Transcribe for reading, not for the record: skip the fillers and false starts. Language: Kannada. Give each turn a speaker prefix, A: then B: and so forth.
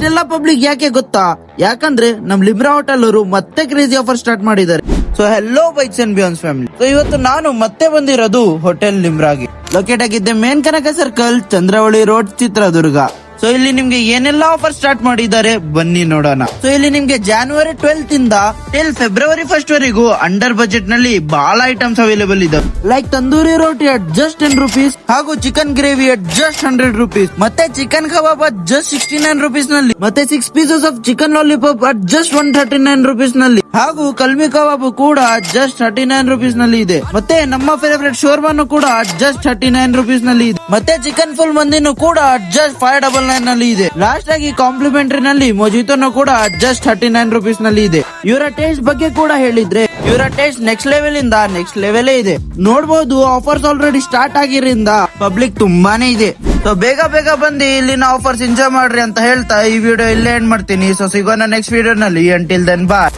A: ಇಷ್ಟೆಲ್ಲ ಪಬ್ಲಿಕ್ ಯಾಕೆ ಗೊತ್ತಾ? ಯಾಕಂದ್ರೆ ನಮ್ ಲಿಮ್ರಾ ಹೋಟೆಲ್ ಅವರು ಮತ್ತೆ ಕ್ರೇಜಿ ಆಫರ್ ಸ್ಟಾರ್ಟ್ ಮಾಡಿದ್ದಾರೆ. ಸೊ ಹೆಲ್ಲೋ ಬೈಕ್ಸ್ ಅಂಡ್ ಬಿಯಾನ್ಸ್ ಫ್ಯಾಮಿಲಿ. ಸೊ ಇವತ್ತು ನಾನು ಮತ್ತೆ ಬಂದಿರೋದು ಹೋಟೆಲ್ ಲಿಮ್ರಾಗೆ. ಲೊಕೇಟ್ ಆಗಿದ್ದೆ main Kanaka circle, Chandravalli road, Chitradurga. So ಇಲ್ಲಿ ನಿಮ್ಗೆ ಏನೆಲ್ಲ ಆಫರ್ ಸ್ಟಾರ್ಟ್ ಮಾಡಿದ್ದಾರೆ ಬನ್ನಿ ನೋಡೋಣ. ಸೊ ಇಲ್ಲಿ ನಿಮ್ಗೆ January 12th ಇಂದ ಟಿಲ್ February 1st ವರೆಗೂ ಅಂಡರ್ ಬಜೆಟ್ ನಲ್ಲಿ ಬಹಳ ಐಟಮ್ಸ್ ಅವೈಲೇಬಲ್ ಇದೆ. Like tandoori roti at just 10 rupees, ಹಾಗೂ chicken gravy at just 100 rupees, ಮತ್ತೆ chicken kebab at just 69 rupees ನಲ್ಲಿ, ಮತ್ತೆ 6 pieces of chicken lollipop at just 139 rupees ನಲ್ಲಿ, ಹಾಗೂ ಕಲ್ಮಿ ಕಬಾಬ್ ಕೂಡ ಜಸ್ಟ್ 39 rupees ನಲ್ಲಿ ಇದೆ. ಮತ್ತೆ ನಮ್ಮ ಫೇವರೇಟ್ ಶೋರ್ಮಾನು ಕೂಡ ಜಸ್ಟ್ 39 rupees ನಲ್ಲಿ ಇದೆ. ಮತ್ತೆ ಚಿಕನ್ ಫುಲ್ ಮಂದಿನೂ ಕೂಡ ಜಸ್ಟ್ 599 ನಲ್ಲಿ ಇದೆ. ಲಾಸ್ಟ್ ಆಗಿ ಕಾಂಪ್ಲಿಮೆಂಟರಿ ನಲ್ಲಿ ಮೊಜಿತೋನು ಕೂಡ ಜಸ್ಟ್ 39 rupees ನಲ್ಲಿ ಇದೆ. ಇವರ ಟೇಸ್ಟ್ ಬಗ್ಗೆ ಕೂಡ ಹೇಳಿದ್ರೆ ಇವರ ಟೇಸ್ಟ್ ನೆಕ್ಸ್ಟ್ ಲೆವೆಲ್ ಇಂದ ನೆಕ್ಸ್ಟ್ ಲೆವೆಲ್ ಇದೆ. ನೋಡಬಹುದು ಆಫರ್ಸ್ ಆಲ್ರೆಡಿ ಸ್ಟಾರ್ಟ್ ಆಗಿರಿಂದ ಪಬ್ಲಿಕ್ ತುಂಬಾನೇ ಇದೆ. ಸೊ ಬೇಗ ಬೇಗ ಬಂದು ಇಲ್ಲಿನ ಆಫರ್ಸ್ ಎಂಜಾಯ್ ಮಾಡ್ರಿ ಅಂತ ಹೇಳ್ತಾ ಈ ವಿಡಿಯೋ ಇಲ್ಲೇ ಎಂಡ್ ಮಾಡ್ತೀನಿ. ಸೊ ಸಿಗೋಣ ನೆಕ್ಸ್ಟ್ ವಿಡಿಯೋ ನಲ್ಲಿ. ಅಂಟಿಲ್ ದೆನ್ ಬಾಯ್.